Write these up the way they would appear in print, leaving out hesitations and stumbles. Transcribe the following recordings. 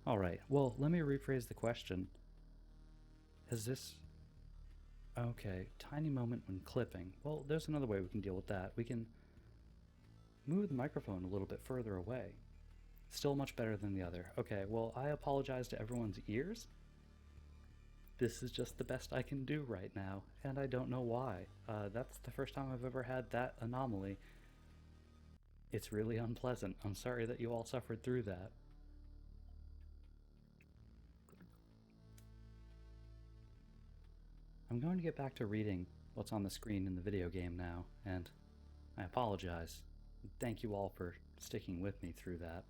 Alright, well, let me rephrase the question. Is this... Okay, tiny moment when clipping. Well, there's another way we can deal with that. We can move the microphone a little bit further away. Still much better than the other. Okay, well, I apologize to everyone's ears. This is just the best I can do right now, and I don't know why. That's the first time I've ever had that anomaly. It's really unpleasant. I'm sorry that you all suffered through that. I'm going to get back to reading what's on the screen in the video game now, and I apologize. Thank you all for sticking with me through that.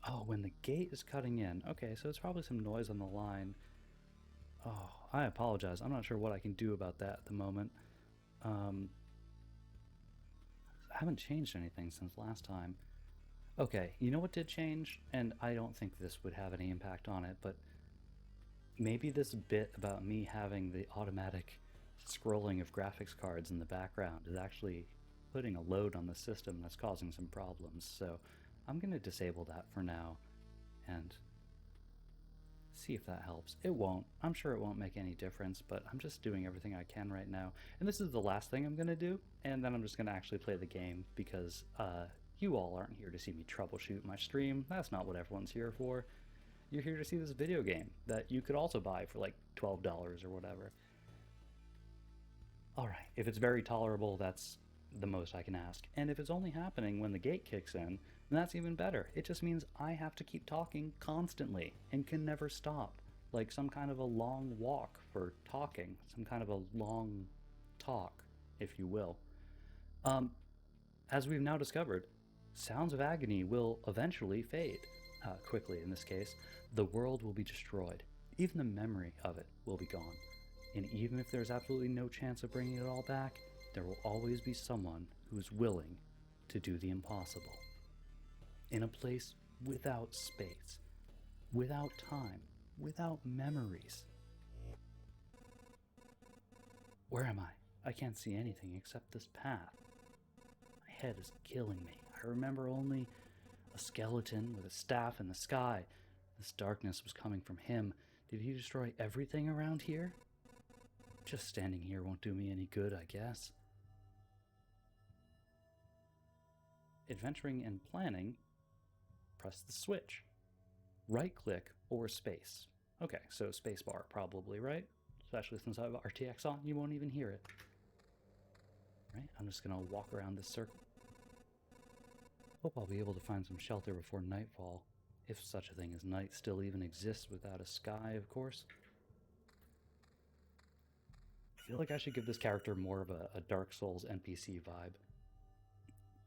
Oh, when the gate is cutting in. Okay, so it's probably some noise on the line. Oh, I apologize. I'm not sure what I can do about that at the moment. I haven't changed anything since last time. Okay, you know what did change? And I don't think this would have any impact on it, but maybe this bit about me having the automatic scrolling of graphics cards in the background is actually putting a load on the system that's causing some problems. So I'm going to disable that for now and see if that helps. It won't. I'm sure it won't make any difference, but I'm just doing everything I can right now. And this is the last thing I'm going to do, and then I'm just going to actually play the game because you all aren't here to see me troubleshoot my stream. That's not what everyone's here for. You're here to see this video game that you could also buy for like $12 or whatever. Alright, if it's very tolerable, that's the most I can ask. And if it's only happening when the gate kicks in, then that's even better. It just means I have to keep talking constantly and can never stop. Like some kind of a long walk for talking, some kind of a long talk, if you will. As we've now discovered, sounds of agony will eventually fade. Quickly in this case, the world will be destroyed. Even the memory of it will be gone. And even if there's absolutely no chance of bringing it all back, there will always be someone who's willing to do the impossible. In a place without space, without time, without memories. Where am I? I can't see anything except this path. My head is killing me. I remember only a skeleton with a staff in the sky. This darkness was coming from him. Did he destroy everything around here? Just standing here won't do me any good, I guess. Adventuring and planning, press the switch. Right-click or space. Okay, so spacebar probably, right? Especially since I have RTX on, you won't even hear it. Right, I'm just gonna walk around this circle. Hope I'll be able to find some shelter before nightfall, if such a thing as night still even exists without a sky, of course. I feel like I should give this character more of a Dark Souls NPC vibe.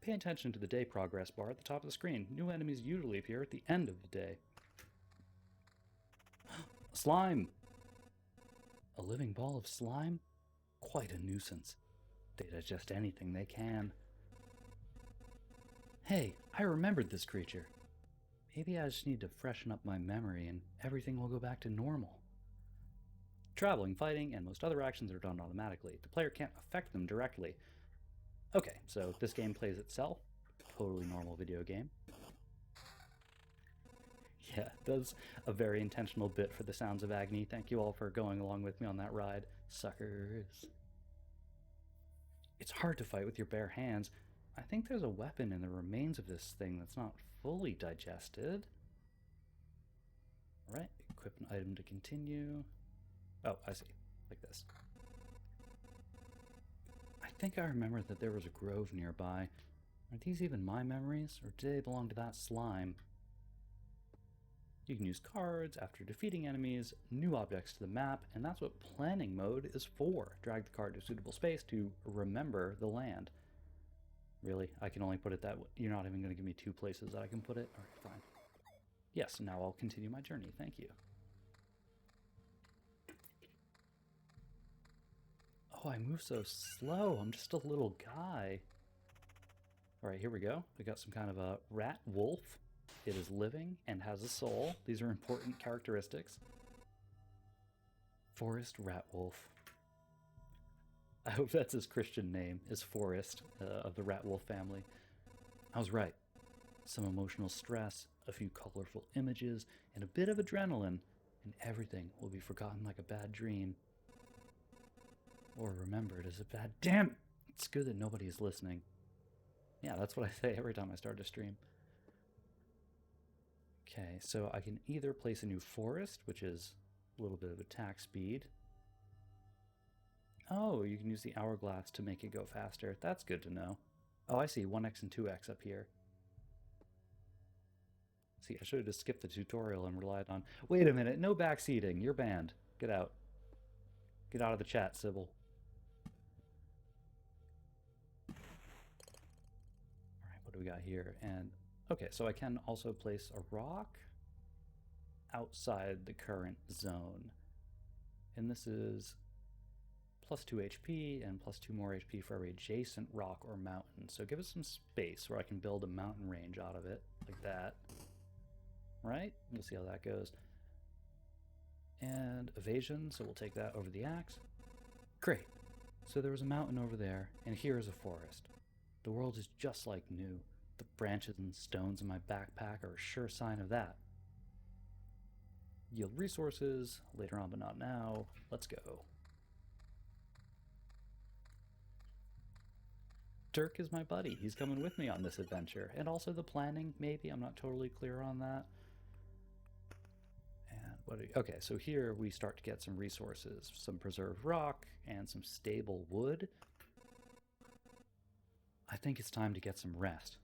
Pay attention to the day progress bar at the top of the screen. New enemies usually appear at the end of the day. Slime! A living ball of slime? Quite a nuisance. They digest anything they can. Hey, I remembered this creature. Maybe I just need to freshen up my memory and everything will go back to normal. Traveling, fighting, and most other actions are done automatically. The player can't affect them directly. Okay, so this game plays itself. Totally normal video game. Yeah, that's a very intentional bit for the sounds of agony. Thank you all for going along with me on that ride, suckers. It's hard to fight with your bare hands. I think there's a weapon in the remains of this thing that's not fully digested. Alright, equip an item to continue. Oh, I see. Like this. I think I remember that there was a grove nearby. Are these even my memories, or do they belong to that slime? You can use cards after defeating enemies, new objects to the map, and that's what planning mode is for. Drag the card to a suitable space to remember the land. Really? I can only put it that way? You're not even going to give me two places that I can put it? Alright, fine. Yes, now I'll continue my journey. Thank you. Oh, I move so slow. I'm just a little guy. Alright, here we go. We got some kind of a rat wolf. It is living and has a soul. These are important characteristics. Forest rat wolf. I hope that's his Christian name, is Forest, of the rat wolf family. I was right. some emotional stress, a few colorful images, and a bit of adrenaline, and everything will be forgotten like a bad dream. Or remembered as a bad... Damn! It's good that nobody is listening. Yeah, that's what I say every time I start a stream. Okay, so I can either place a new forest, which is a little bit of attack speed. Oh, you can use the hourglass to make it go faster. That's good to know. Oh, I see. 1x and 2x up here. See, I should have just skipped the tutorial and relied on... Wait a minute. No backseating. You're banned. Get out. Get out of the chat, Sybil. Alright, what do we got here? And okay, so I can also place a rock outside the current zone. And this is plus 2 HP and plus 2 more HP for every adjacent rock or mountain. So give us some space where I can build a mountain range out of it, like that. Right? We'll see how that goes. And evasion, so we'll take that over the axe. Great. So there was a mountain over there, and here is a forest. The world is just like new. The branches and stones in my backpack are a sure sign of that. Yield resources, later on but not now. Let's go. Dirk is my buddy. He's coming with me on this adventure. And also the planning, maybe. I'm not totally clear on that. And what do okay, so here we start to get some resources. Some preserved rock and some stable wood. I think it's time to get some rest.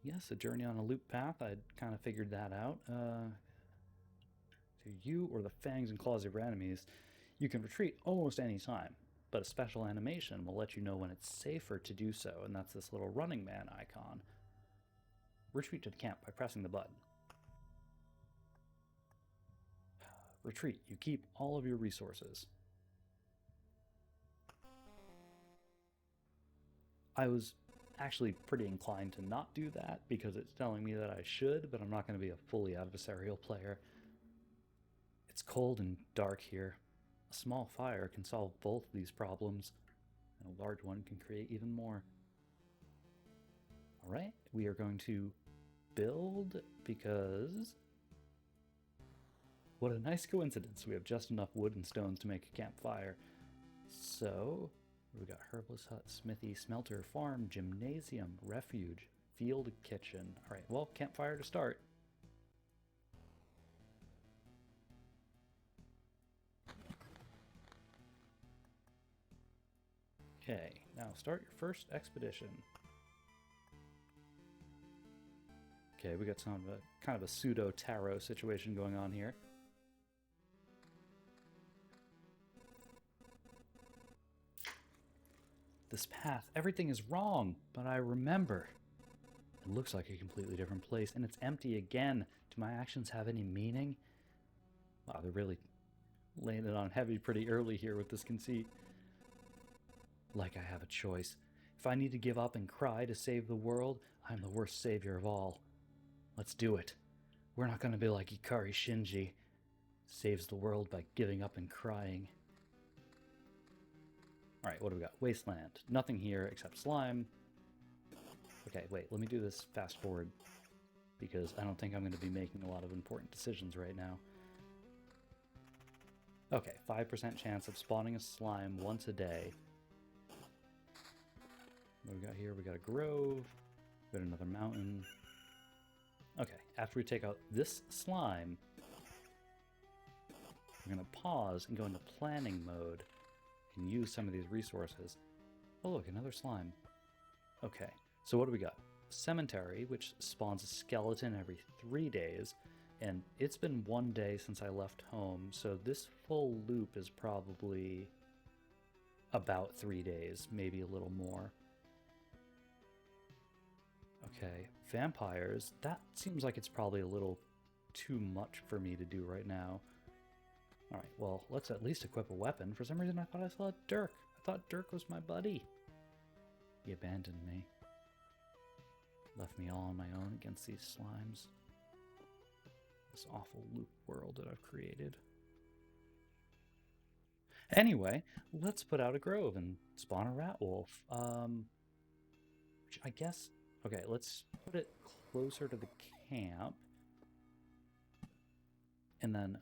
Yes, a journey on a loop path. I'd kind of figured that out. To you or the fangs and claws of your enemies, you can retreat almost any time, but a special animation will let you know when it's safer to do so, and that's this little running man icon. Retreat to the camp by pressing the button. Retreat. You keep all of your resources. I was actually pretty inclined to not do that because it's telling me that I should, but I'm not going to be a fully adversarial player. It's cold and dark here. A small fire can solve both these problems, and a large one can create even more. Alright, we are going to build because... What a nice coincidence. We have just enough wood and stones to make a campfire. So... we got herbalist hut, smithy, smelter, farm, gymnasium, refuge, field, kitchen. Alright, well, campfire to start. Okay, now start your first expedition. Okay, we got kind of a pseudo tarot situation going on here. This path, everything is wrong, but I remember. It looks like a completely different place, and it's empty again. Do my actions have any meaning? Wow, they're really laying it on heavy pretty early here with this conceit. Like I have a choice. If I need to give up and cry to save the world, I'm the worst savior of all. Let's do it. We're not going to be like Ikari Shinji. Saves the world by giving up and crying. Alright, what do we got? Wasteland. Nothing here except slime. Okay, wait, let me do this fast forward, because I don't think I'm going to be making a lot of important decisions right now. Okay, 5% chance of spawning a slime once a day. What do we got here? We got a grove. We got another mountain. Okay, after we take out this slime, we're going to pause and go into planning mode and use some of these resources. Oh look, another slime. Okay, so what do we got? Cemetery, which spawns a skeleton every 3 days, and it's been 1 day since I left home, so this full loop is probably about 3 days, maybe a little more. Okay, vampires, that seems like it's probably a little too much for me to do right now. Alright, well, let's at least equip a weapon. For some reason I thought I saw Dirk. I thought Dirk was my buddy. He abandoned me. Left me all on my own against these slimes. This awful loop world that I've created. Anyway, let's put out a grove and spawn a rat wolf. Which I guess... Okay, let's put it closer to the camp. And then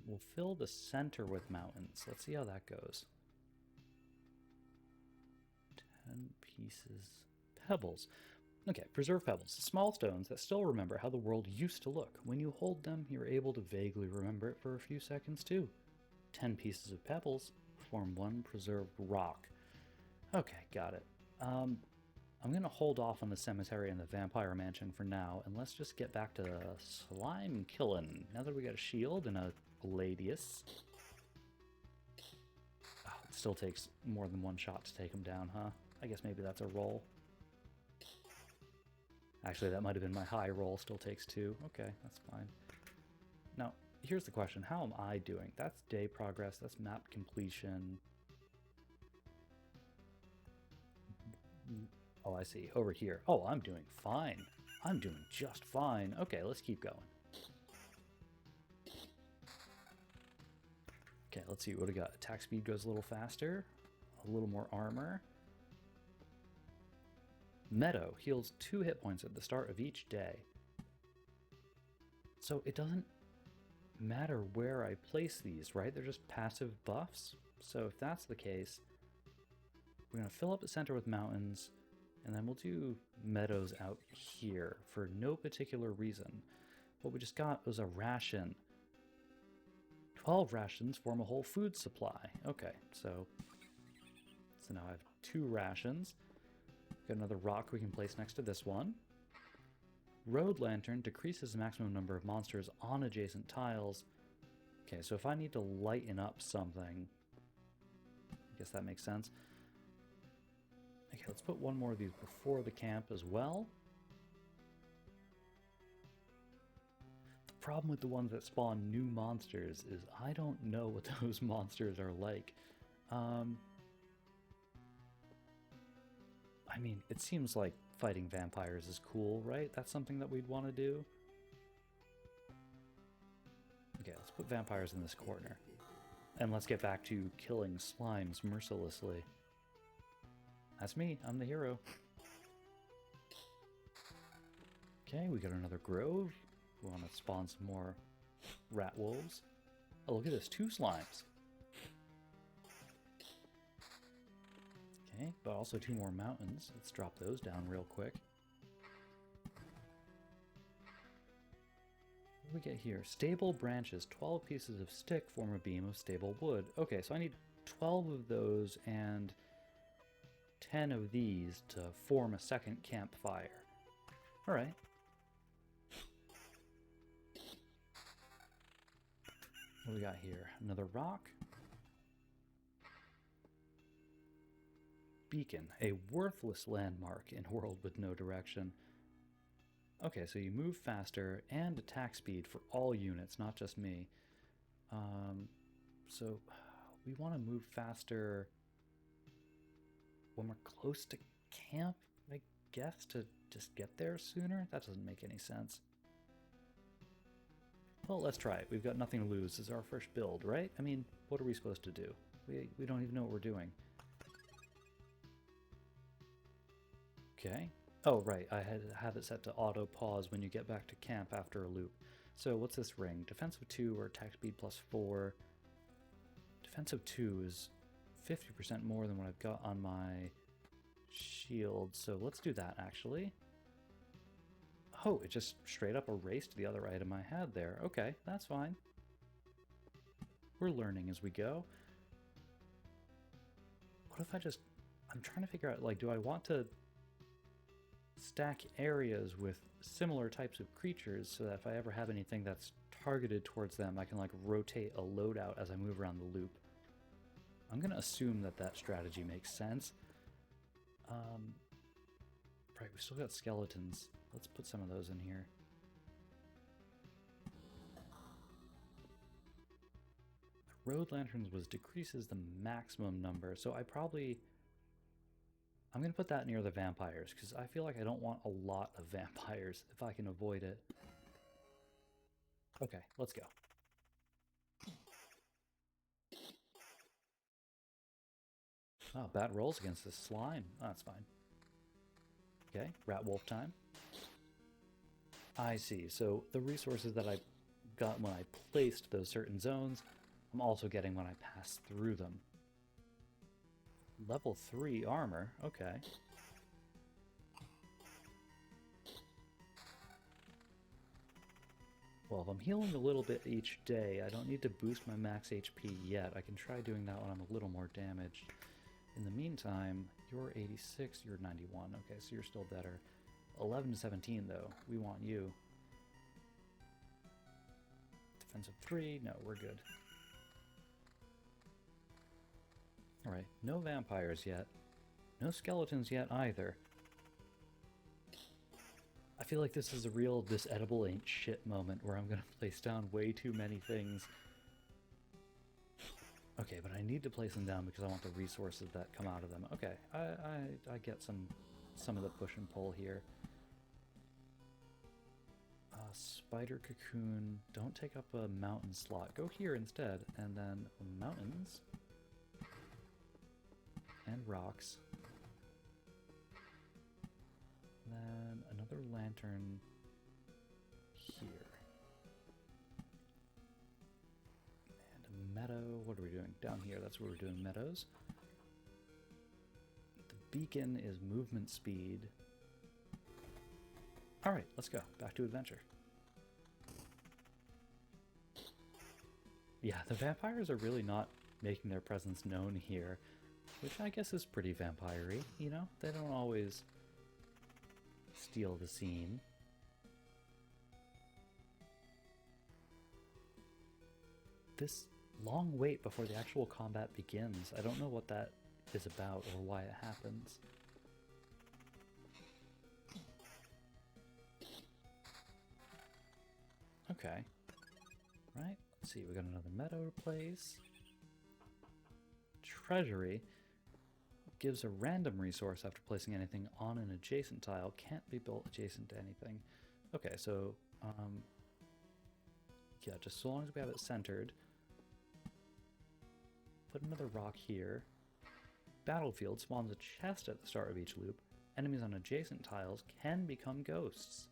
we'll fill the center with mountains. Let's see how that goes. 10 pieces. Pebbles. Okay, preserve pebbles. Small stones that still remember how the world used to look. When you hold them, you're able to vaguely remember it for a few seconds too. 10 pieces of pebbles form one preserved rock. Okay, got it. I'm going to hold off on the cemetery and the vampire mansion for now, and let's just get back to slime killing. Now that we got a shield and a gladius. Oh, it still takes more than one shot to take him down, huh? I guess maybe that's a roll. Actually, that might have been my high roll. Still takes 2. Okay, that's fine. Now, here's the question. How am I doing? That's day progress. That's map completion. Oh, I see. Over here. Oh, I'm doing fine. I'm doing just fine. Okay, let's keep going. Okay, let's see what we got. Attack speed goes a little faster. A little more armor. Meadow heals 2 hit points at the start of each day. So it doesn't matter where I place these, right? They're just passive buffs. So if that's the case, we're going to fill up the center with mountains, and then we'll do meadows out here for no particular reason. What we just got was a ration. 12 rations form a whole food supply. Okay, so now I have 2 rations. Got another rock we can place next to this one. Road lantern decreases the maximum number of monsters on adjacent tiles. Okay, so if I need to lighten up something, I guess that makes sense. Okay, let's put one more of these before the camp as well. The problem with the ones that spawn new monsters is I don't know what those monsters are like. I mean, it seems like fighting vampires is cool, right? That's something that we'd want to do. Okay, let's put vampires in this corner. And let's get back to killing slimes mercilessly. That's me. I'm the hero. Okay, we got another grove. We want to spawn some more rat wolves. Oh, look at this. 2 slimes. Okay, but also 2 more mountains. Let's drop those down real quick. What do we get here? Stable branches. 12 pieces of stick form a beam of stable wood. Okay, so I need 12 of those and 10 of these to form a second campfire. Alright. What do we got here? Another rock. Beacon, a worthless landmark in a world with no direction. Okay, so you move faster and attack speed for all units, not just me. So we want to move faster when we're close to camp, I guess, to just get there sooner? That doesn't make any sense. Well, let's try it. We've got nothing to lose. This is our first build, right? I mean, what are we supposed to do? We don't even know what we're doing. Okay. Oh, right. I have it set to auto pause when you get back to camp after a loop. So what's this ring? Defensive 2 or attack speed +4. Defensive 2 is 50% more than what I've got on my shield. So let's do that, actually. Oh, it just straight up erased the other item I had there. Okay, that's fine. We're learning as we go. What if I just... I'm trying to figure out, like, do I want to stack areas with similar types of creatures so that if I ever have anything that's targeted towards them, I can, like, rotate a loadout as I move around the loop? I'm going to assume that that strategy makes sense. Right, we still got skeletons. Let's put some of those in here. The road lanterns decreases the maximum number, so I'm going to put that near the vampires, because I feel like I don't want a lot of vampires if I can avoid it. Okay, let's go. Oh, bad rolls against this slime. Oh, that's fine. Okay, rat wolf time. I see. So the resources that I got when I placed those certain zones, I'm also getting when I pass through them. Level 3 armor, okay. Well, if I'm healing a little bit each day, I don't need to boost my max HP yet. I can try doing that when I'm a little more damaged. In the meantime, you're 86, you're 91. Okay, so you're still better. 11 to 17, though. We want you. Defensive 3. No, we're good. Alright, no vampires yet. No skeletons yet either. I feel like this is a real this edible ain't shit moment where I'm going to place down way too many things. Okay, but I need to place them down because I want the resources that come out of them. Okay, I get some of the push and pull here. Spider cocoon, don't take up a mountain slot. Go here instead, and then mountains and rocks. And then another lantern here. And a meadow, what are we doing? Down here, that's where we're doing meadows. The beacon is movement speed. Alright, let's go. Back to adventure. Yeah, the vampires are really not making their presence known here, which I guess is pretty vampire-y, you know? They don't always steal the scene. This long wait before the actual combat begins, I don't know what that is about or why it happens. Okay. Right, let's see, we got another meadow place. Treasury gives a random resource after placing anything on an adjacent tile. Can't be built adjacent to anything. Okay, so, yeah, just so long as we have it centered. Put another rock here. Battlefield spawns a chest at the start of each loop. Enemies on adjacent tiles can become ghosts.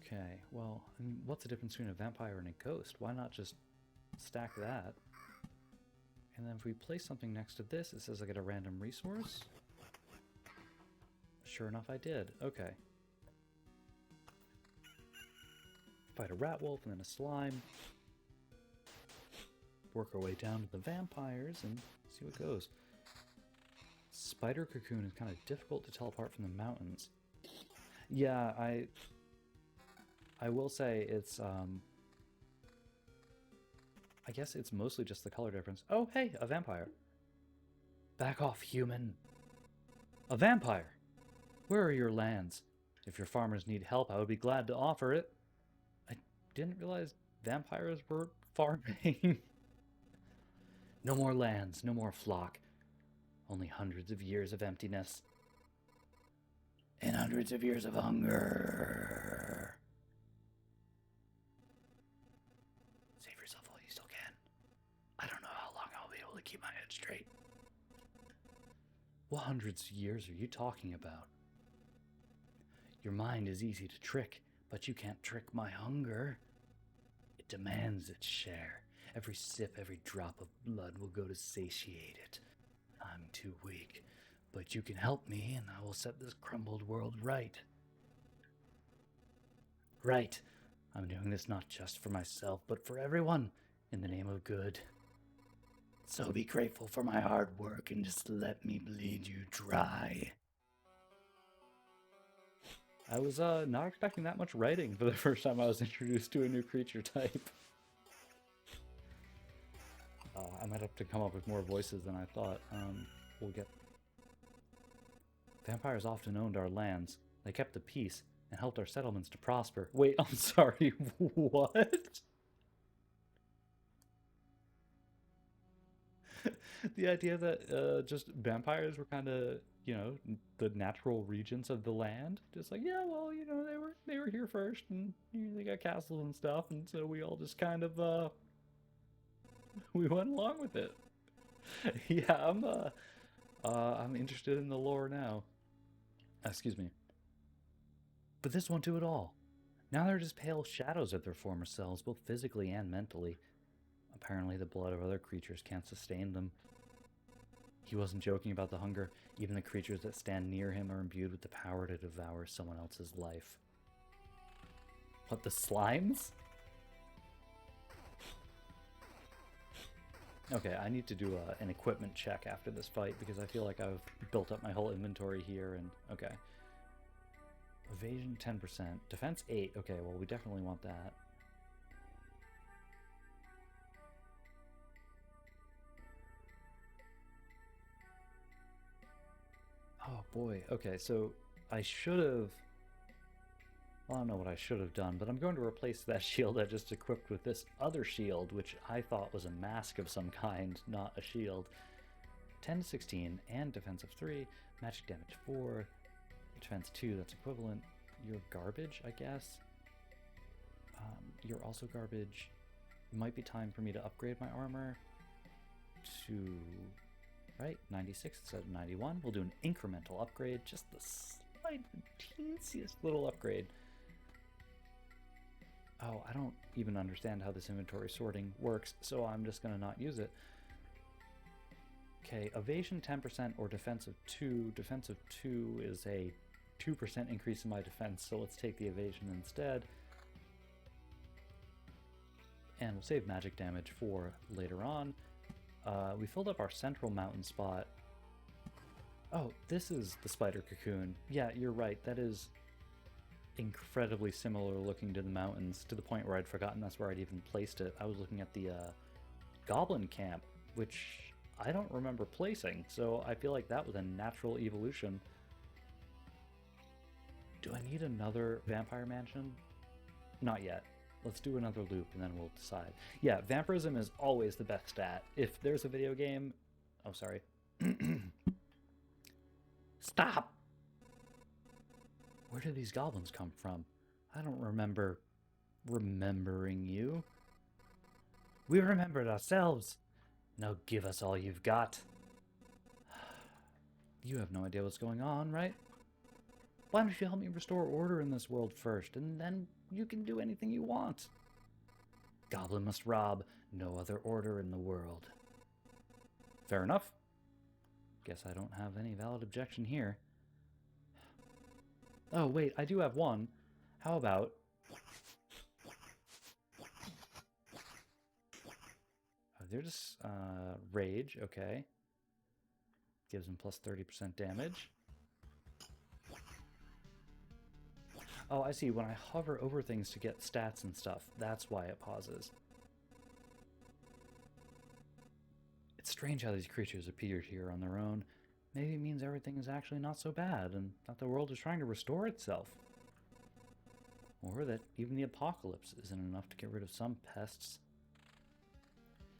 Okay, well, I mean, what's the difference between a vampire and a ghost? Why not just stack that? And then if we place something next to this, it says I get a random resource. Sure enough, I did. Okay. Fight a rat wolf and then a slime. Work our way down to the vampires and see what goes. Spider cocoon is kind of difficult to tell apart from the mountains. Yeah, I will say it's, I guess it's mostly just the color difference. Oh, hey, a vampire. Back off, human. A vampire. Where are your lands? If your farmers need help, I would be glad to offer it. I didn't realize vampires were farming. No more lands, no more flock. Only hundreds of years of emptiness. And hundreds of years of hunger. Save yourself while you still can. I don't know how long I'll be able to keep my head straight. What hundreds of years are you talking about? Your mind is easy to trick, but you can't trick my hunger. It demands its share. Every sip, every drop of blood will go to satiate it. I'm too weak, but you can help me and I will set this crumbled world right. Right. I'm doing this not just for myself, but for everyone, in the name of good. So be grateful for my hard work and just let me bleed you dry. I was not expecting that much writing for the first time I was introduced to a new creature type. I might have to come up with more voices than I thought. We'll get... Vampires often owned our lands. They kept the peace and helped our settlements to prosper. Wait, I'm sorry, what? The idea that just vampires were kind of, you know, the natural regents of the land. Just like, yeah, well, you know, they were here first, and you know, they got castles and stuff, and so we all just kind of we went along with it. Yeah, I'm interested in the lore now. Excuse me. But this won't do it all. Now they're just pale shadows of their former selves, both physically and mentally. Apparently the blood of other creatures can't sustain them. He wasn't joking about the hunger. Even the creatures that stand near him are imbued with the power to devour someone else's life. What, the slimes? Okay, I need to do an equipment check after this fight because I feel like I've built up my whole inventory here and... Okay. Evasion 10%. Defense 8. Okay, well, we definitely want that. Oh boy. Okay, so I should have... Well, I don't know what I should have done, but I'm going to replace that shield I just equipped with this other shield, which I thought was a mask of some kind, not a shield. 10 to 16, and defense of 3, magic damage 4, defense 2, that's equivalent. You're garbage, I guess. You're also garbage. It might be time for me to upgrade my armor to... Right, 96 instead of 91. We'll do an incremental upgrade, just the slight, teensiest little upgrade. Oh, I don't even understand how this inventory sorting works, so I'm just going to not use it. Okay, evasion 10% or defensive 2. Defensive 2 is a 2% increase in my defense, so let's take the evasion instead. And we'll save magic damage for later on. We filled up our central mountain spot. Oh, this is the spider cocoon. Yeah, you're right. That is incredibly similar looking to the mountains, to the point where I'd forgotten that's where I'd even placed it. I was looking at the goblin camp, which I don't remember placing, so I feel like that was a natural evolution. Do I need another vampire mansion? Not yet. Let's do another loop and then we'll decide. Yeah, vampirism is always the best stat. If there's a video game... Oh, sorry. Stop! Where do these goblins come from? I don't remember remembering you. We remembered ourselves. Now give us all you've got. You have no idea what's going on, right? Why don't you help me restore order in this world first, and then you can do anything you want. Goblin must rob, no other order in the world. Fair enough. Guess I don't have any valid objection here. Oh, wait, I do have one. How about... they're just, rage, okay. Gives them plus 30% damage. Oh, I see. When I hover over things to get stats and stuff, that's why it pauses. It's strange how these creatures appeared here on their own. Maybe it means everything is actually not so bad, and that the world is trying to restore itself. Or that even the apocalypse isn't enough to get rid of some pests.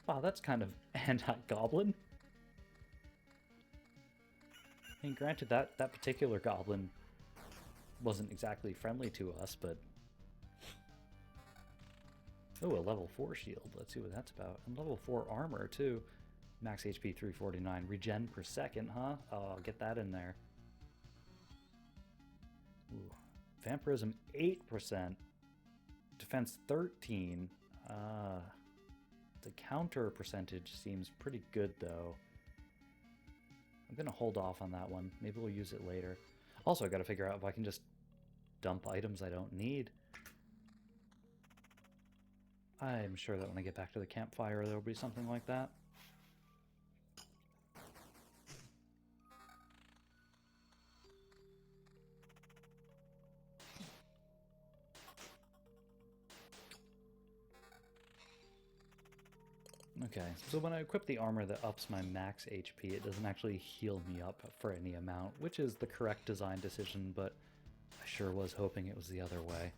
Wow, that's kind of anti-goblin. I mean, granted, that particular goblin wasn't exactly friendly to us, but... Oh, a level 4 shield. Let's see what that's about. And level 4 armor, too. Max HP 349. Regen per second, huh? Oh, I'll get that in there. Ooh. Vampirism 8%. Defense 13. The counter percentage seems pretty good, though. I'm going to hold off on that one. Maybe we'll use it later. Also, I got to figure out if I can just dump items I don't need. I'm sure that when I get back to the campfire, there'll be something like that. Okay, so when I equip the armor that ups my max HP, it doesn't actually heal me up for any amount, which is the correct design decision, but I sure was hoping it was the other way.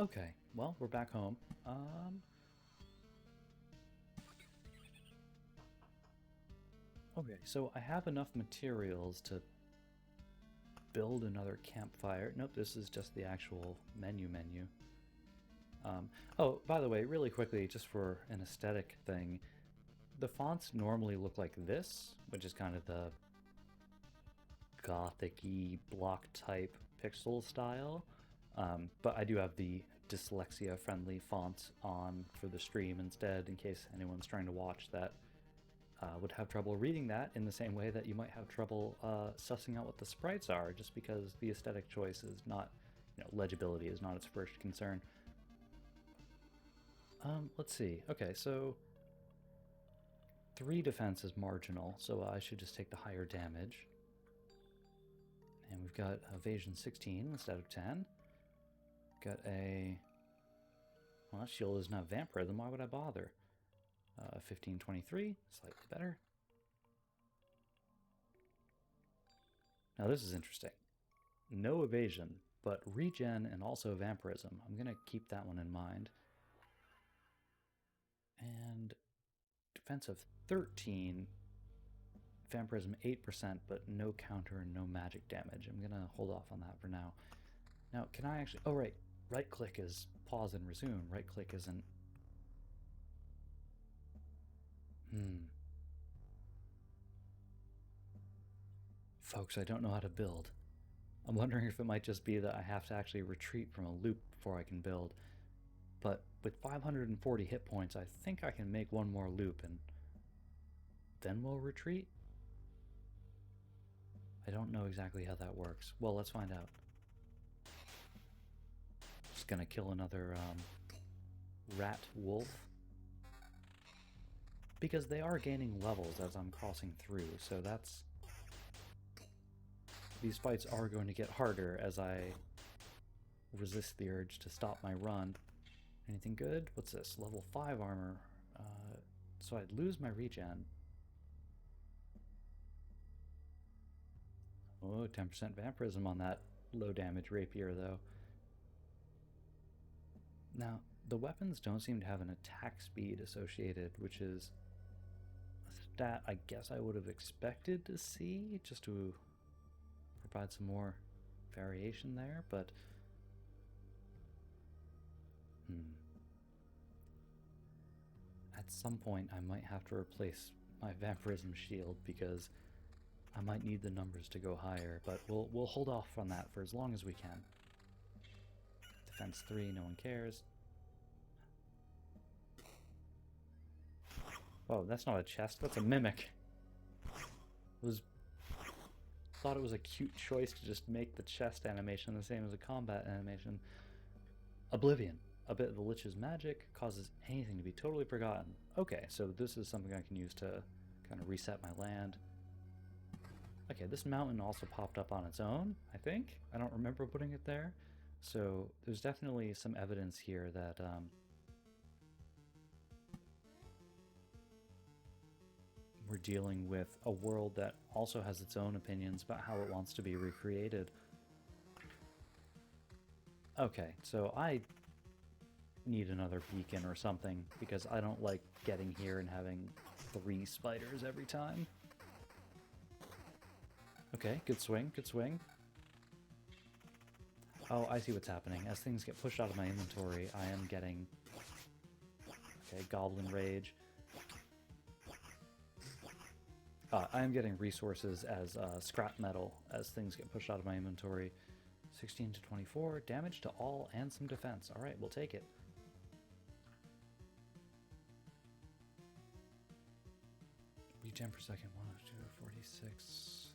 Okay, well, we're back home. Okay, so I have enough materials to build another campfire. Nope, this is just the actual menu. Oh, by the way, really quickly, just for an aesthetic thing, the fonts normally look like this, which is kind of the gothic-y block type pixel style, but I do have the dyslexia-friendly fonts on for the stream instead, in case anyone's trying to watch that would have trouble reading that in the same way that you might have trouble sussing out what the sprites are, just because the aesthetic choice is not, legibility is not its first concern. Let's see. Okay, so 3 defense is marginal, so I should just take the higher damage. And we've got evasion 16 instead of 10. Got a... Well, that shield doesn't have vampirism, why would I bother? 1523, slightly better. Now this is interesting. No evasion, but regen and also vampirism. I'm going to keep that one in mind. And defense of 13, vampirism 8%, but no counter and no magic damage. I'm going to hold off on that for now. Now, can I actually... Oh, right. Right click is pause and resume. Right click isn't... Folks, I don't know how to build. I'm wondering if it might just be that I have to actually retreat from a loop before I can build. But with 540 hit points, I think I can make one more loop and then we'll retreat? I don't know exactly how that works. Well, let's find out. Just gonna kill another rat wolf. Because they are gaining levels as I'm crossing through, so that's... These fights are going to get harder as I resist the urge to stop my run. Anything good? What's this? Level 5 armor. So I'd lose my regen. Oh, 10% vampirism on that low damage rapier though. Now, the weapons don't seem to have an attack speed associated, which is a stat I guess I would have expected to see, just to provide some more variation there, but... At some point I might have to replace my vampirism shield because I might need the numbers to go higher, but we'll hold off on that for as long as we can. Defense 3, no one cares. Oh, that's not a chest, that's a mimic. Thought it was a cute choice to just make the chest animation the same as a combat animation. Oblivion. A bit of the Lich's magic causes anything to be totally forgotten. Okay, so this is something I can use to kind of reset my land. Okay, this mountain also popped up on its own, I think. I don't remember putting it there. So there's definitely some evidence here that we're dealing with a world that also has its own opinions about how it wants to be recreated. Okay, so I need another beacon or something because I don't like getting here and having 3 spiders every time. Okay, good swing, good swing. Oh, I see what's happening. As things get pushed out of my inventory, I am getting... Okay, Goblin Rage. I am getting resources as scrap metal as things get pushed out of my inventory. 16 to 24, damage to all and some defense. Alright, we'll take it. Regen per second, 102, 46.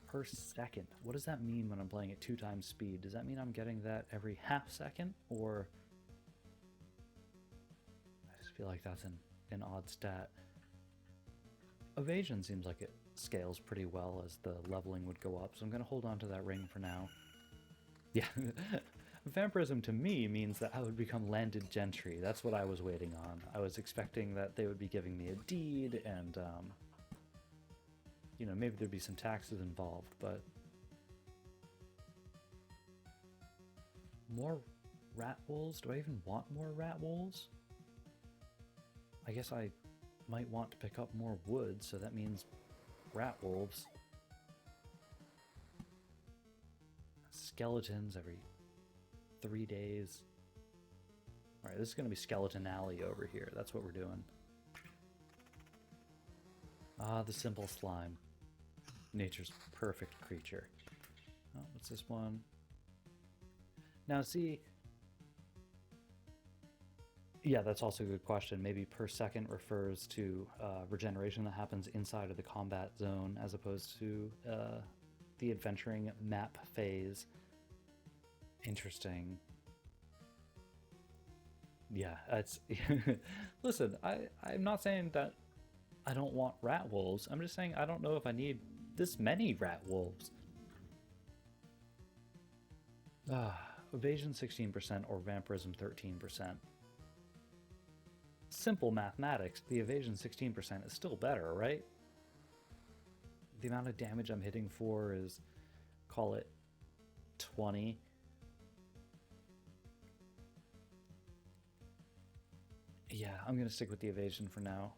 Per second. What does that mean when I'm playing at 2 times speed? Does that mean I'm getting that every half second? Or... I just feel like that's an odd stat. Evasion seems like it scales pretty well as the leveling would go up, so I'm going to hold on to that ring for now. Yeah, vampirism to me means that I would become landed gentry. That's what I was waiting on. I was expecting that they would be giving me a deed and, you know, maybe there'd be some taxes involved, but... More rat wolves? Do I even want more rat wolves? I guess I might want to pick up more wood, so that means rat wolves. skeletons every 3 days. All right, this is going to be Skeleton Alley over here. That's what we're doing. Ah, the simple slime. Nature's perfect creature. Oh, what's this one? Now, see... Yeah, that's also a good question. Maybe per second refers to regeneration that happens inside of the combat zone as opposed to the adventuring map phase. Interesting. Yeah, it's... Listen, I'm not saying that I don't want rat wolves. I'm just saying I don't know if I need this many rat wolves. Evasion 16% or vampirism 13%. Simple mathematics, the evasion 16% is still better, right? The amount of damage I'm hitting for is, call it 20. Yeah, I'm gonna stick with the evasion for now.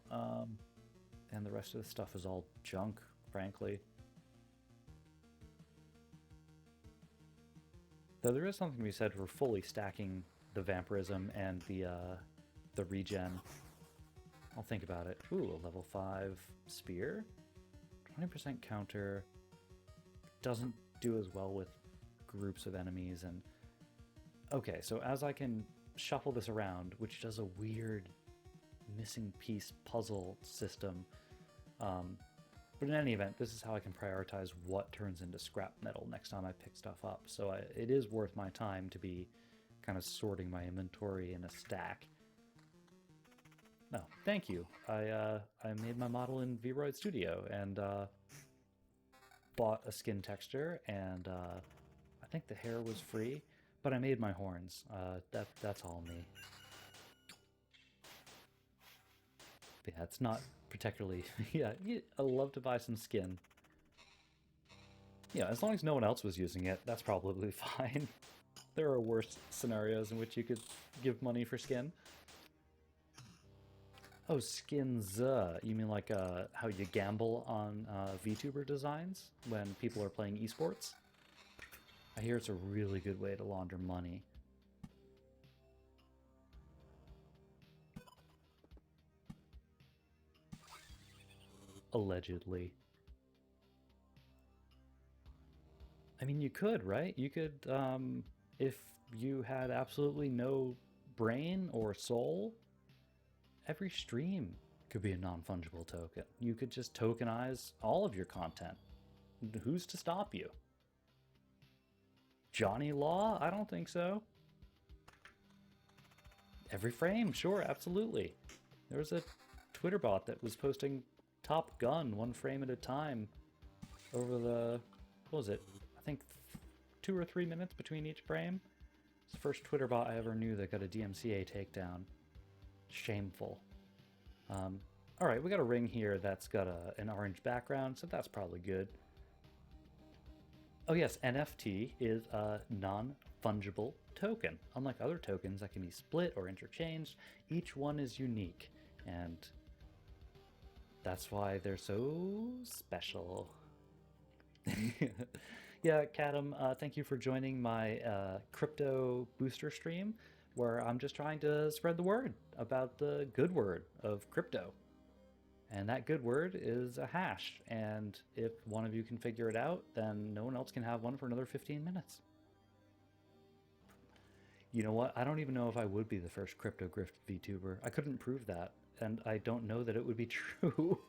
And the rest of the stuff is all junk, frankly. Though there is something to be said for fully stacking the vampirism and the regen. I'll think about it. Ooh, a level 5 spear. 20% counter. Doesn't do as well with groups of enemies. And okay, so as I can shuffle this around, which does a weird missing piece puzzle system. But in any event, this is how I can prioritize what turns into scrap metal next time I pick stuff up. So it is worth my time to be kind of sorting my inventory in a stack. No, thank you. I made my model in VRoid Studio and bought a skin texture, and I think the hair was free, but I made my horns. That's all me. But yeah, it's not particularly... yeah, I love to buy some skin. Yeah, as long as no one else was using it, that's probably fine. There are worse scenarios in which you could give money for skin. Oh, skins. You mean like how you gamble on VTuber designs when people are playing esports? I hear it's a really good way to launder money. Allegedly. I mean, you could, right? You could, if you had absolutely no brain or soul, every stream could be a non-fungible token. You could just tokenize all of your content. Who's to stop you? Johnny Law? I don't think so. Every frame, sure, absolutely. There was a Twitter bot that was posting Top Gun 1 frame at a time over the, what was it? I think 2 or 3 minutes between each frame. It's the first Twitter bot I ever knew that got a DMCA takedown. Shameful. All right, we got a ring here that's got an orange background, so that's probably good. Oh yes, NFT is a non-fungible token. Unlike other tokens that can be split or interchanged, each one is unique, and that's why they're so special. Yeah, Kadam, thank you for joining my crypto booster stream, where I'm just trying to spread the word about the good word of crypto. And that good word is a hash, and if one of you can figure it out, then no one else can have one for another 15 minutes. You know what? I don't even know if I would be the first crypto grift VTuber. I couldn't prove that, and I don't know that it would be true.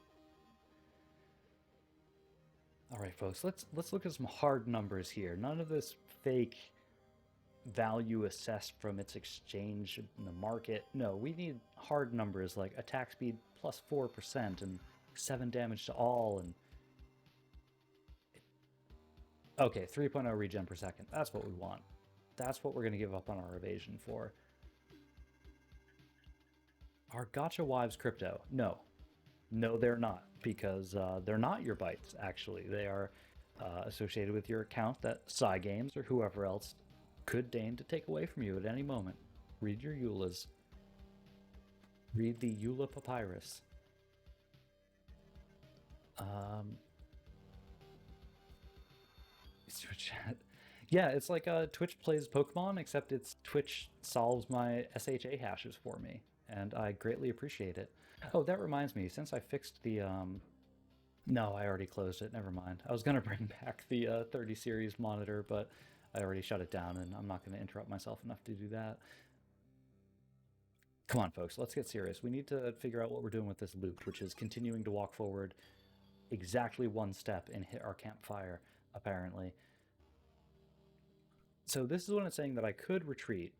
All right, folks, let's look at some hard numbers here. None of this fake value assessed from its exchange in the market. No, we need hard numbers like attack speed plus 4% and 7 damage to all, and okay, 3.0 regen per second. That's what we want. That's what we're going to give up on our evasion for. Are Gotcha Wives crypto? No. No, they're not, because they're not your bytes, actually. They are associated with your account that Cygames or whoever else could deign to take away from you at any moment. Read your EULAs. Read the EULA Papyrus. Chat. Yeah, it's like Twitch plays Pokemon, except it's Twitch solves my SHA hashes for me, and I greatly appreciate it. Oh, that reminds me, since I fixed the no, I already closed it. Never mind. I was gonna bring back the 30 series monitor, but I already shut it down, and I'm not gonna interrupt myself enough to do that. Come on, folks, let's get serious. We need to figure out what we're doing with this loop, which is continuing to walk forward exactly one step and hit our campfire, apparently. So this is when it's saying that I could retreat.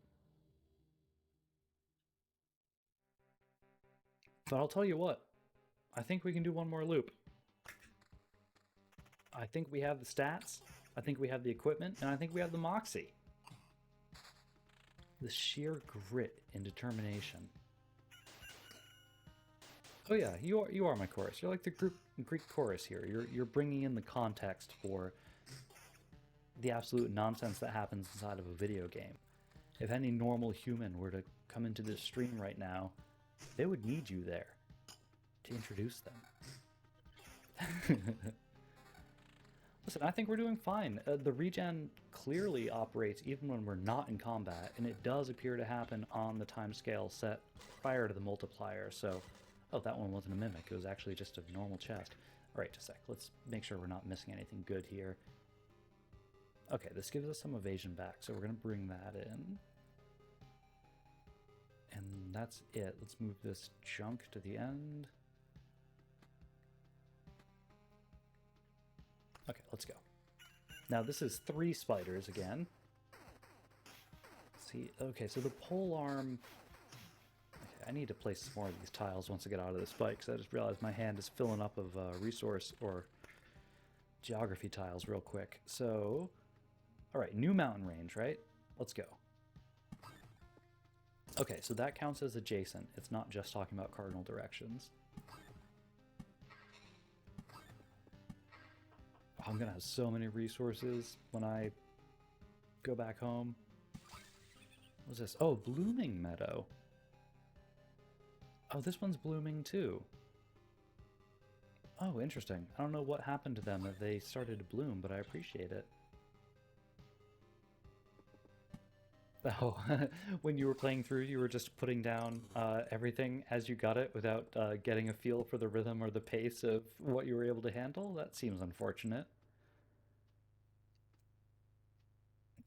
But I'll tell you what, I think we can do one more loop. I think we have the stats, I think we have the equipment, and I think we have the moxie. The sheer grit and determination. Oh yeah, you are my chorus. You're like the Greek chorus here. You're bringing in the context for the absolute nonsense that happens inside of a video game. If any normal human were to come into this stream right now, they would need you there to introduce them. Listen, I think we're doing fine. The regen clearly operates even when we're not in combat, and it does appear to happen on the timescale set prior to the multiplier, so... Oh, that one wasn't a mimic. It was actually just a normal chest. Alright, just a sec. Let's make sure we're not missing anything good here. Okay, this gives us some evasion back, so we're going to bring that in. And that's it. Let's move this junk to the end. Okay, let's go. Now this is 3 spiders again. See, okay, so the pole arm... Okay, I need to place some more of these tiles once I get out of this fight, because I just realized my hand is filling up of resource or geography tiles real quick. So, alright, new mountain range, right? Let's go. Okay, so that counts as adjacent. It's not just talking about cardinal directions. I'm gonna have so many resources when I go back home. What's this? Oh, blooming meadow. Oh, this one's blooming too. Oh, interesting. I don't know what happened to them that they started to bloom, but I appreciate it. Oh, when you were playing through, you were just putting down everything as you got it without getting a feel for the rhythm or the pace of what you were able to handle? That seems unfortunate.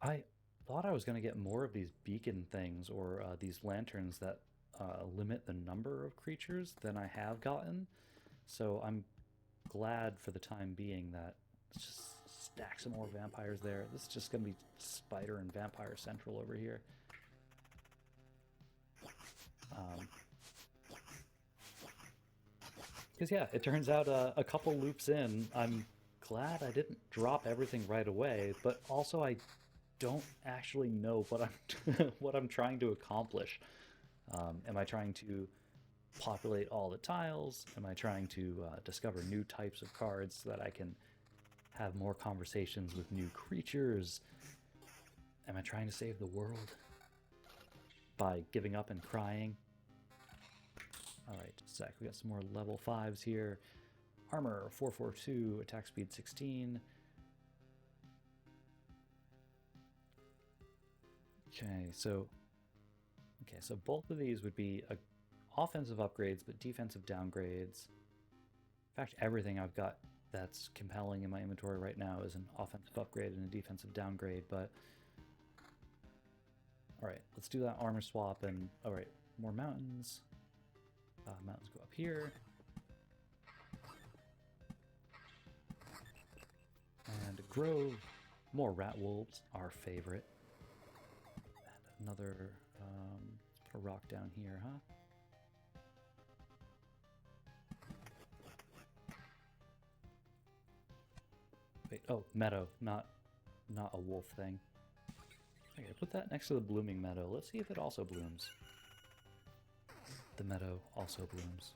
I thought I was going to get more of these beacon things or these lanterns that limit the number of creatures than I have gotten. So I'm glad for the time being that it's just stack some more vampires there. This is just going to be spider and vampire central over here. Because yeah, it turns out a couple loops in, I'm glad I didn't drop everything right away, but also I don't actually know what I'm what I'm trying to accomplish. Am I trying to populate all the tiles? Am I trying to discover new types of cards so that I can have more conversations with new creatures? Am I trying to save the world by giving up and crying? Alright, just a sec. We got some more level 5s here. Armor 442, attack speed 16. Okay, so both of these would be offensive upgrades, but defensive downgrades. In fact, everything I've got that's compelling in my inventory right now is an offensive upgrade and a defensive downgrade, but... Alright, let's do that armor swap, and... Alright, more mountains. Mountains go up here. And grove. More rat wolves, our favorite. And another... let's put a rock down here, huh? Wait, oh, meadow, not a wolf thing. Okay, put that next to the blooming meadow. Let's see if it also blooms. The meadow also blooms.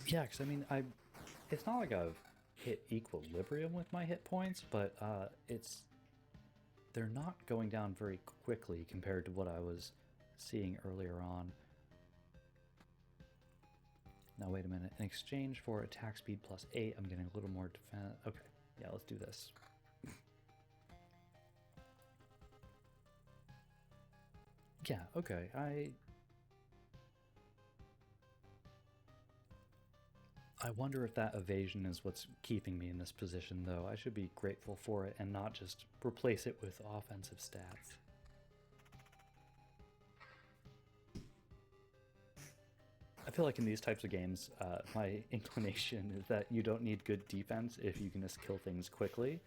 Yeah, because I mean, it's not like I've hit equilibrium with my hit points, but they're not going down very quickly compared to what I was seeing earlier on. Now wait a minute, in exchange for attack speed plus 8, I'm getting a little more defense. Okay, yeah, let's do this. Yeah, okay, I wonder if that evasion is what's keeping me in this position, though. I should be grateful for it and not just replace it with offensive stats. I feel like in these types of games, my inclination is that you don't need good defense if you can just kill things quickly,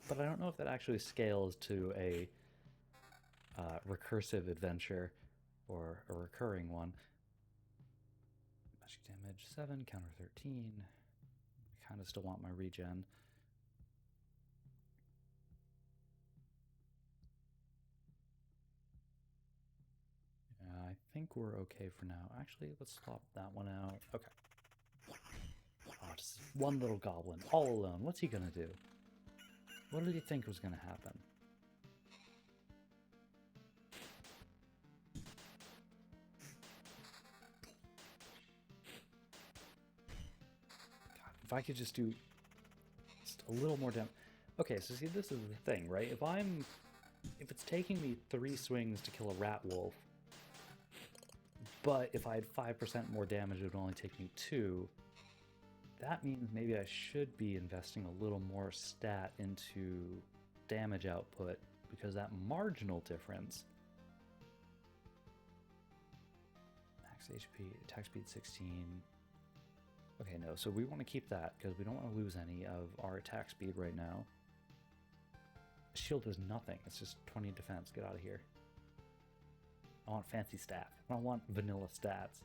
but I don't know if that actually scales to a recursive adventure or a recurring one. Magic damage 7, counter 13. I kind of still want my regen. Yeah, I think we're okay for now. Actually, let's swap that one out. Okay. Oh, just one little goblin, all alone. What's he gonna do? What did he think was gonna happen? God, if I could just do just a little more damage. Okay, so see, this is the thing, right? If it's taking me 3 swings to kill a rat wolf, but if I had 5% more damage, it would only take me 2. That means maybe I should be investing a little more stat into damage output, because that marginal difference. Max HP, attack speed 16. Okay, no, so we want to keep that because we don't want to lose any of our attack speed right now. Shield is nothing, it's just 20 defense. Get out of here. I want fancy stats. I don't want vanilla stats.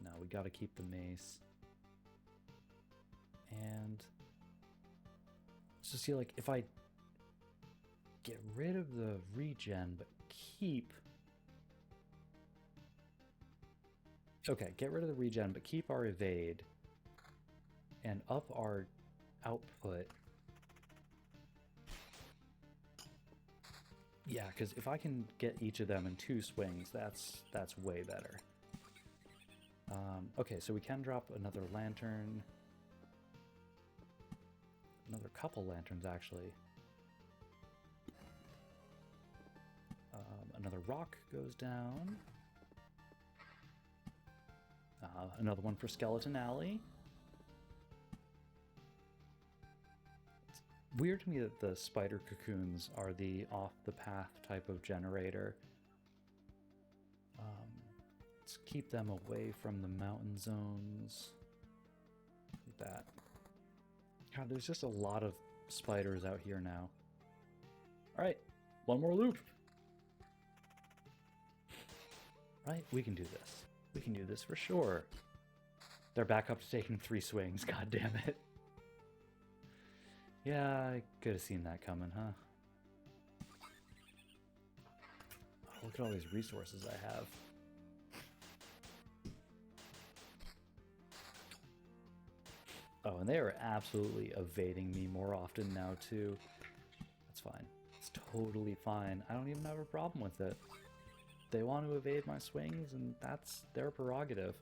No, we gotta keep the mace. And so see, like, if I get rid of the regen but keep... Okay, get rid of the regen but keep our evade and up our output. Yeah, because if I can get each of them in 2 swings, that's way better. Okay, so we can drop another lantern. Another couple lanterns, actually. Another rock goes down. Another one for Skeleton Alley. It's weird to me that the spider cocoons are the off-the-path type of generator. Let's keep them away from the mountain zones. Like that. God, there's just a lot of spiders out here now. Alright, one more loop. Right, we can do this. We can do this for sure. They're back up to taking 3 swings, god damn it. Yeah, I could have seen that coming, huh? Oh, look at all these resources I have. Oh, and they are absolutely evading me more often now, too. That's fine. It's totally fine. I don't even have a problem with it. They want to evade my swings, and that's their prerogative.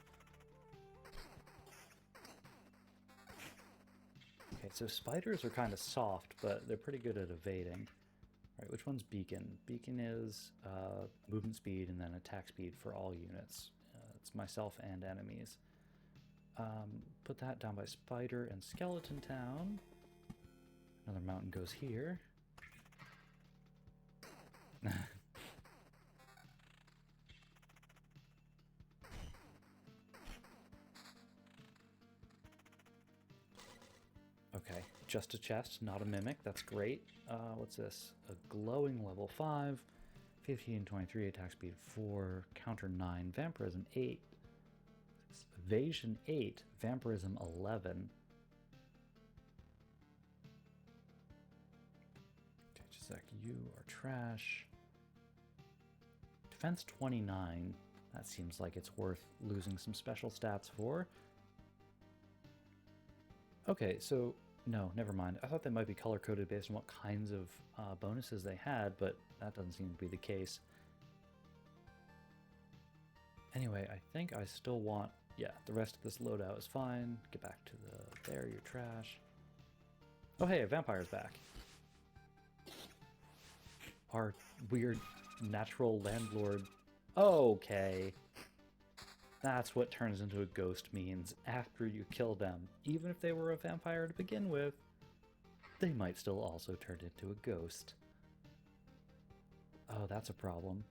Okay, so spiders are kind of soft, but they're pretty good at evading. All right, which one's Beacon? Beacon is movement speed and then attack speed for all units. It's myself and enemies. Put that down by Spider and Skeleton Town. Another mountain goes here. Okay, just a chest, not a mimic. That's great. What's this? A glowing level 5, 15, 23, attack speed 4, counter 9, vampirism 8, evasion 8, vampirism 11. Okay, just a sec. You are trash. Defense 29. That seems like it's worth losing some special stats for. Okay, so no, never mind. I thought they might be color-coded based on what kinds of bonuses they had, but that doesn't seem to be the case. Anyway, I think I still want... Yeah, the rest of this loadout is fine. Get back to the... There, you're trash. Oh hey, a vampire's back. Our weird natural landlord. Okay. That's what turns into a ghost means after you kill them. Even if they were a vampire to begin with, they might still also turn into a ghost. Oh, that's a problem.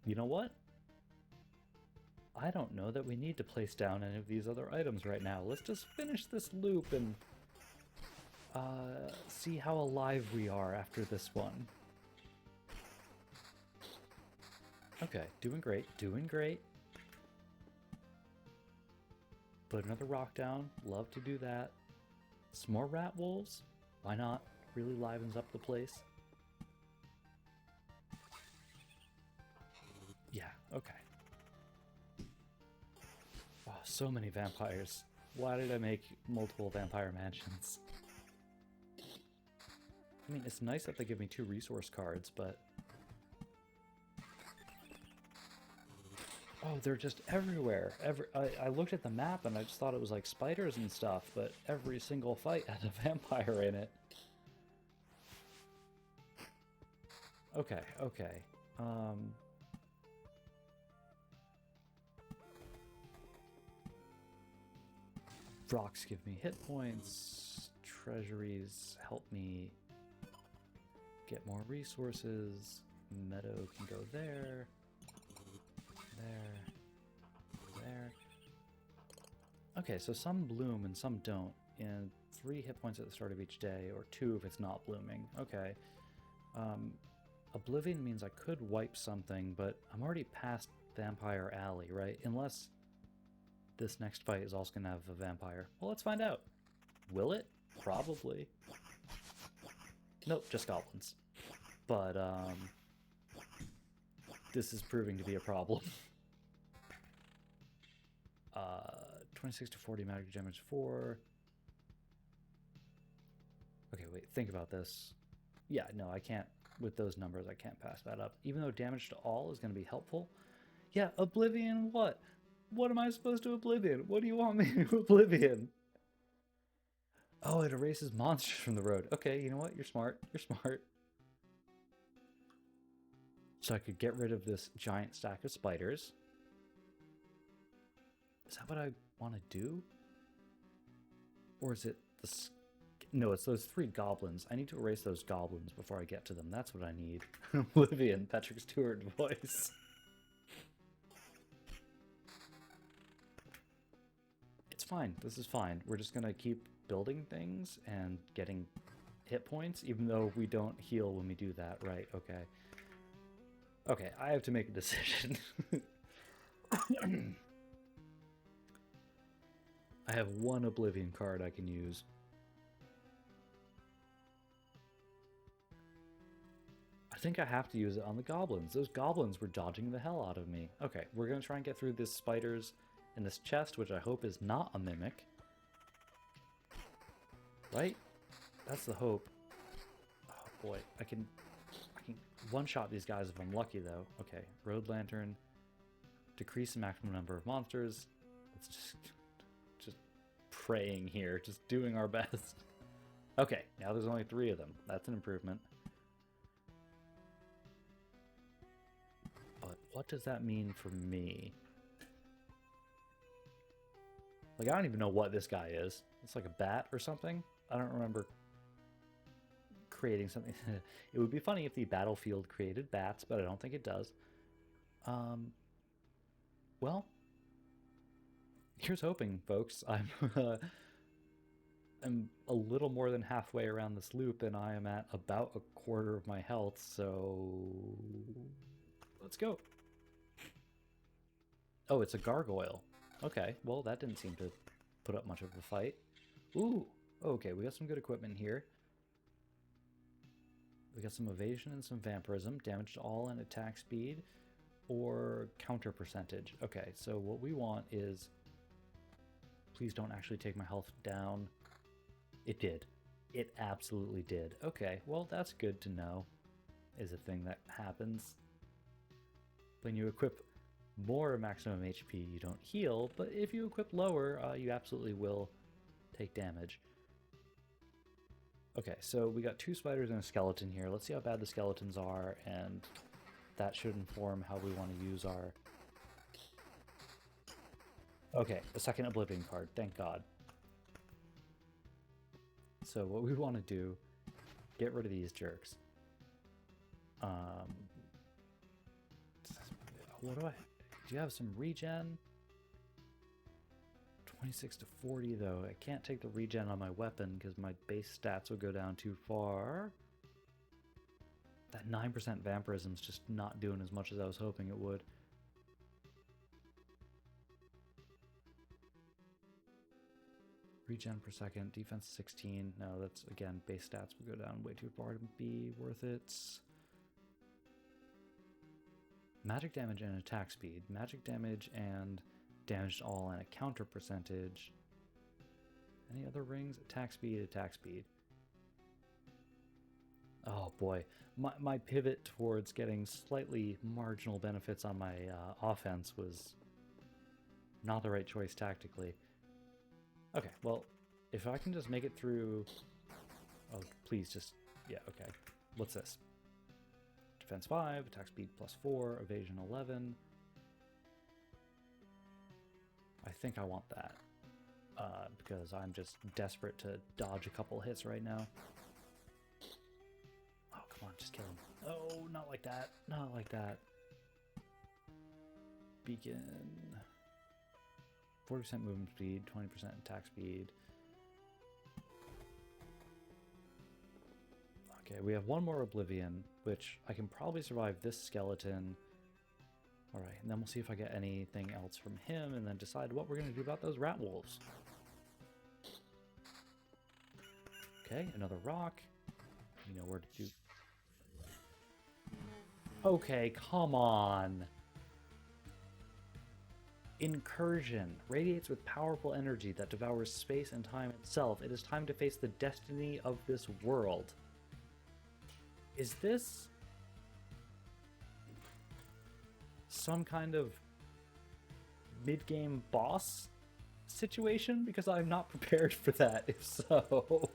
You know what? I don't know that we need to place down any of these other items right now. Let's just finish this loop and see how alive we are after this one. Okay, doing great, doing great. Put another rock down, love to do that. Some more rat wolves, why not? Really livens up the place. Yeah, okay. Oh, so many vampires. Why did I make multiple vampire mansions? I mean, it's nice that they give me 2 resource cards, but... Oh, they're just everywhere. I looked at the map and I just thought it was like spiders and stuff, but every single fight had a vampire in it. Okay, okay. Rocks give me hit points. Treasuries help me get more resources. Meadow can go there. There. Okay, so some bloom and some don't. And 3 hit points at the start of each day, or 2 if it's not blooming. Okay. Oblivion means I could wipe something, but I'm already past Vampire Alley, right? Unless this next fight is also going to have a vampire. Well, let's find out. Will it? Probably. Nope, just goblins. But, this is proving to be a problem. 26 to 40 magic damage 4. Okay, wait, think about this. Yeah, no, I can't, with those numbers, I can't pass that up. Even though damage to all is going to be helpful. Yeah, Oblivion what? What am I supposed to Oblivion? What do you want me to Oblivion? Oh, it erases monsters from the road. Okay, you know what? You're smart. You're smart. So I could get rid of this giant stack of spiders. Is that what I want to do? Or is it the... No, it's those 3 goblins. I need to erase those goblins before I get to them. That's what I need. Oblivion, Patrick Stewart voice. It's fine. This is fine. We're just going to keep building things and getting hit points, even though we don't heal when we do that. Right, okay. Okay, I have to make a decision. I have 1 Oblivion card I can use. I think I have to use it on the goblins. Those goblins were dodging the hell out of me. Okay, we're going to try and get through this spiders in this chest, which I hope is not a mimic. Right? That's the hope. Oh boy, I can one-shot these guys if I'm lucky, though. Okay, Road Lantern. Decrease the maximum number of monsters. Let's just praying here, just doing our best. Okay, now there's only 3 of them. That's an improvement. But what does that mean for me? Like, I don't even know what this guy is. It's like a bat or something? I don't remember creating something. It would be funny if the battlefield created bats, but I don't think it does. Well, here's hoping, folks. I'm a little more than halfway around this loop, and I am at about a quarter of my health, so let's go. Oh, it's a gargoyle. Okay, well, that didn't seem to put up much of a fight. Ooh, okay, we got some good equipment here. We got some evasion and some vampirism, damage to all and attack speed, or counter percentage. Okay, so what we want is Please don't actually take my health down. It did. It absolutely did. Okay, well, that's good to know. Is a thing that happens. When you equip more maximum HP, you don't heal, but if you equip lower, you absolutely will take damage. Okay, so we got 2 spiders and a skeleton here. Let's see how bad the skeletons are, and that should inform how we want to use our... Okay, a second Oblivion card, thank God. So what we want to do, get rid of these jerks. What do you have some regen? 26 to 40 though. I can't take the regen on my weapon because my base stats would go down too far. That 9% vampirism's just not doing as much as I was hoping it would. Regen per second, defense 16. No, that's, again, base stats would go down way too far to be worth it. Magic damage and attack speed. Magic damage and damage to all and a counter percentage. Any other rings? Attack speed, attack speed. Oh boy. My pivot towards getting slightly marginal benefits on my offense was not the right choice tactically. Okay, well, if I can just make it through... Oh, please just... Yeah, okay. What's this? Defense 5, attack speed +4, evasion 11. I think I want that. Because I'm just desperate to dodge a couple hits right now. Oh, come on, just kill him. Oh, not like that. Not like that. Beacon... 40% movement speed, 20% attack speed. Okay, we have one more Oblivion, which I can probably survive this skeleton. Alright, and then we'll see if I get anything else from him, and then decide what we're going to do about those rat wolves. Okay, another rock. You know where to do... Okay, come on! Incursion radiates with powerful energy that devours space and time itself. It is time to face the destiny of this world. Is this some kind of mid-game boss situation? Because I'm not prepared for that, if so.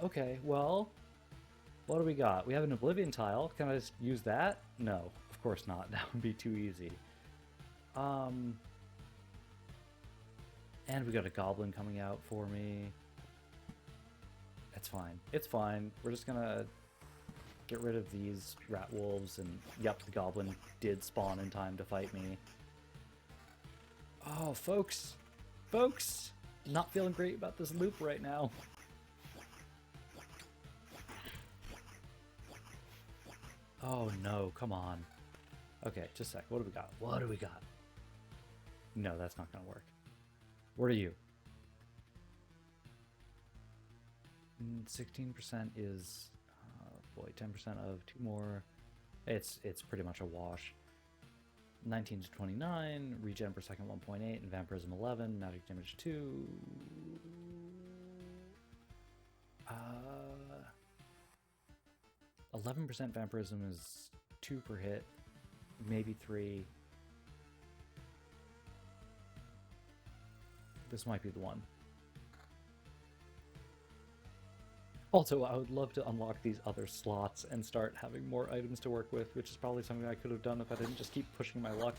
Okay, well, what do we got? We have an Oblivion tile. Can I just use that? No. Of course not. That would be too easy. And we got a goblin coming out for me. It's fine. It's fine. We're just gonna get rid of these rat wolves, and yep, the goblin did spawn in time to fight me. Oh, folks! Folks! Not feeling great about this loop right now. Oh no, come on. Okay, just a sec. What do we got? What do we got? No, that's not gonna work. What are you? 16% is... boy, 10% of 2 more. It's pretty much a wash. 19 to 29, regen per second 1.8, and vampirism 11, magic damage 2. 11% vampirism is 2 per hit, maybe 3. This might be the one. Also, I would love to unlock these other slots and start having more items to work with, which is probably something I could have done if I didn't just keep pushing my luck.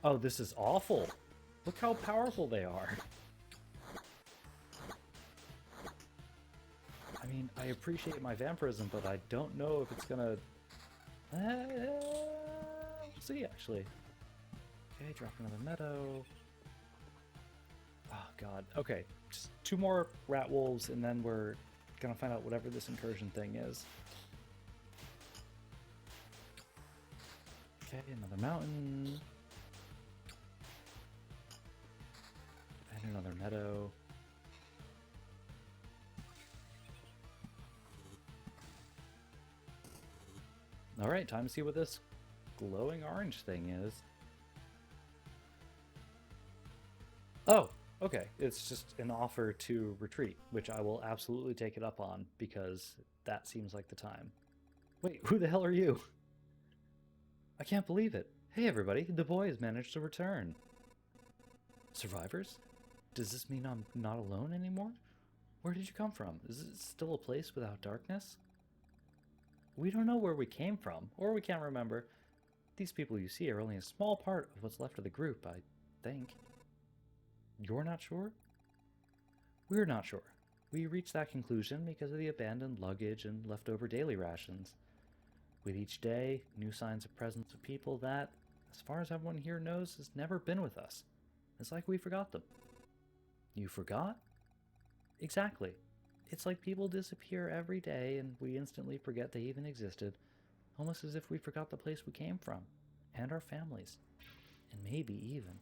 Oh, this is awful! Look how powerful they are! I mean, I appreciate my vampirism, but I don't know if it's gonna... we'll see, actually. Okay, drop another meadow. Oh, God. Okay, just 2 more rat wolves, and then we're gonna find out whatever this incursion thing is. Okay, another mountain. And another meadow. Alright, time to see what this glowing orange thing is. Oh, okay. It's just an offer to retreat, which I will absolutely take it up on because that seems like the time. Wait, who the hell are you? I can't believe it. Hey everybody, the boy has managed to return. Survivors? Does this mean I'm not alone anymore? Where did you come from? Is it still a place without darkness? We don't know where we came from, or we can't remember. These people you see are only a small part of what's left of the group, I think. You're not sure? We're not sure. We reached that conclusion because of the abandoned luggage and leftover daily rations. With each day, new signs of presence of people that, as far as everyone here knows, has never been with us. It's like we forgot them. You forgot? Exactly. It's like people disappear every day and we instantly forget they even existed, almost as if we forgot the place we came from, and our families, and maybe even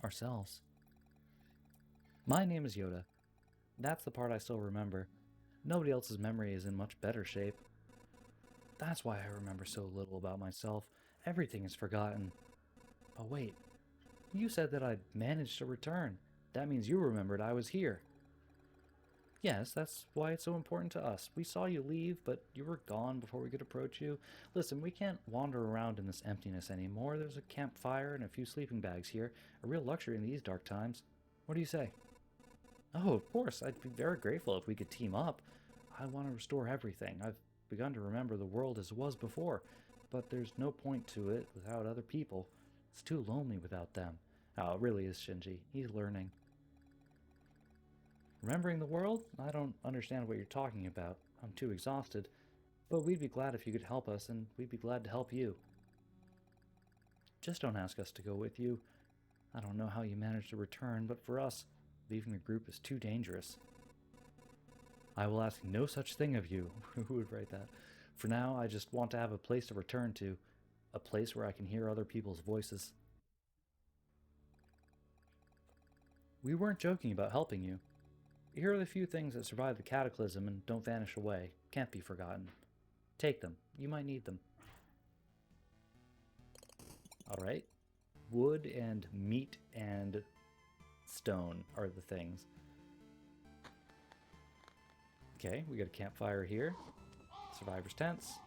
ourselves. My name is Yoda. That's the part I still remember. Nobody else's memory is in much better shape. That's why I remember so little about myself. Everything is forgotten. But wait, you said that I'd managed to return. That means you remembered I was here. Yes, that's why it's so important to us. We saw you leave, but you were gone before we could approach you. Listen, we can't wander around in this emptiness anymore. There's a campfire and a few sleeping bags here. A real luxury in these dark times. What do you say? Oh, of course. I'd be very grateful if we could team up. I want to restore everything. I've begun to remember the world as it was before, but there's no point to it without other people. It's too lonely without them. Oh, it really is Shinji. He's learning. Remembering the world? I don't understand what you're talking about. I'm too exhausted. But we'd be glad if you could help us, and we'd be glad to help you. Just don't ask us to go with you. I don't know how you managed to return, but for us, leaving the group is too dangerous. I will ask no such thing of you. Who would write that? For now, I just want to have a place to return to. A place where I can hear other people's voices. We weren't joking about helping you. Here are the few things that survive the cataclysm and don't vanish away. Can't be forgotten. Take them. You might need them. Alright. Wood and meat and stone are the things. Okay, we got a campfire here. Survivor's tents.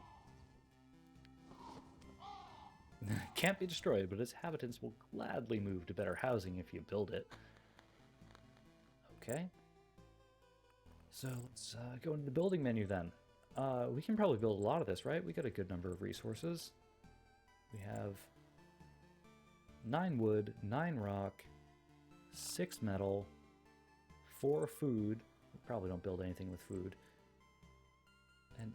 Can't be destroyed, but its inhabitants will gladly move to better housing if you build it. Okay. So let's go into the building menu then. We can probably build a lot of this, right? We got a good number of resources. We have 9 wood, 9 rock, 6 metal, 4 food. We probably don't build anything with food. And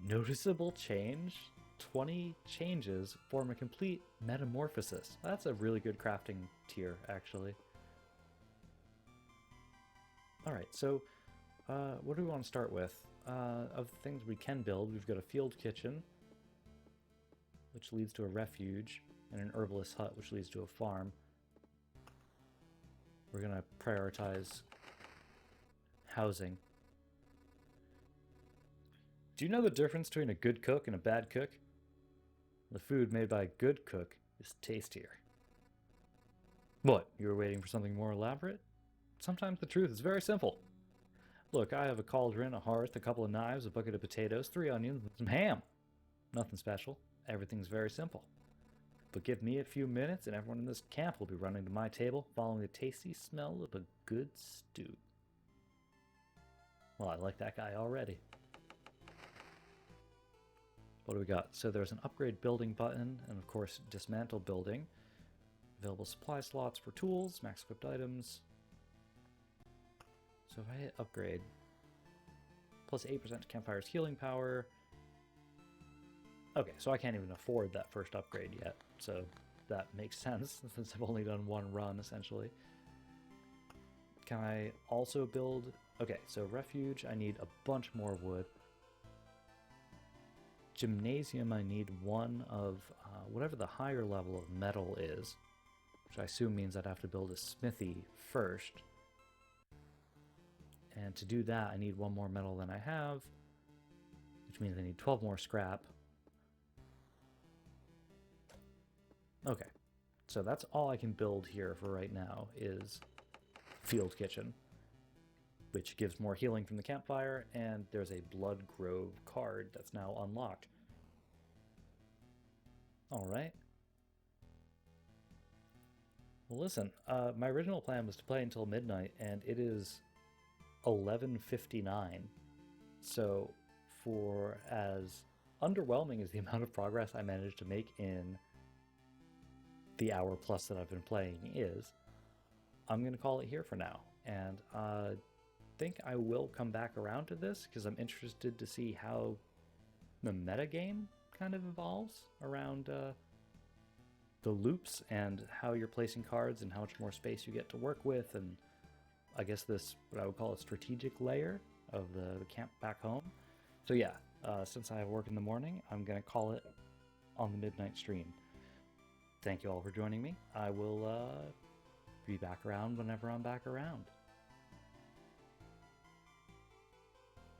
noticeable change? 20 changes form a complete metamorphosis. That's a really good crafting tier, actually. Alright, so what do we want to start with? Of the things we can build, we've got a field kitchen, which leads to a refuge, and an herbalist hut, which leads to a farm. We're going to prioritize housing. Do you know the difference between a good cook and a bad cook? The food made by a good cook is tastier. What, you were waiting for something more elaborate? Sometimes the truth is very simple. Look, I have a cauldron, a hearth, a couple of knives, a bucket of potatoes, 3 onions, and some ham. Nothing special. Everything's very simple. But give me a few minutes and everyone in this camp will be running to my table, following the tasty smell of a good stew. Well, I like that guy already. What do we got? So there's an upgrade building button, and of course dismantle building. Available supply slots for tools, max equipped items. So if I hit upgrade, plus 8% to campfire's healing power. Okay, so I can't even afford that first upgrade yet, so that makes sense since I've only done 1 run essentially. Can I also build? Okay, so refuge, I need a bunch more wood. Gymnasium, I need 1 of whatever the higher level of metal is, which I assume means I'd have to build a smithy first. And to do that, I need 1 more metal than I have, which means I need 12 more scrap. Okay, So that's all I can build here for right now is Field Kitchen, which gives more healing from the campfire, and there's a Blood Grove card that's now unlocked. All right. Well, listen, my original plan was to play until midnight, and it is 11:59. So for as underwhelming as the amount of progress I managed to make in the hour plus that I've been playing is, I'm going to call it here for now. And I think I will come back around to this because I'm interested to see how the metagame kind of evolves around the loops and how you're placing cards and how much more space you get to work with, and I guess this, what I would call a strategic layer of the camp back home. So yeah, since I have work in the morning, I'm going to call it on the midnight stream. Thank you all for joining me. I will be back around whenever I'm back around.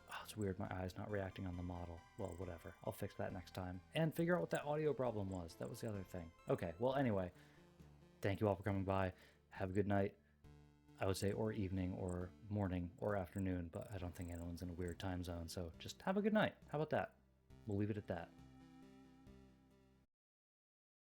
Oh, it's weird, my eye's not reacting on the model. Well, whatever. I'll fix that next time. And figure out what that audio problem was. That was the other thing. Okay, well anyway, thank you all for coming by. Have a good night. I would say, or evening, or morning, or afternoon, but I don't think anyone's in a weird time zone, so just have a good night. How about that? We'll leave it at that.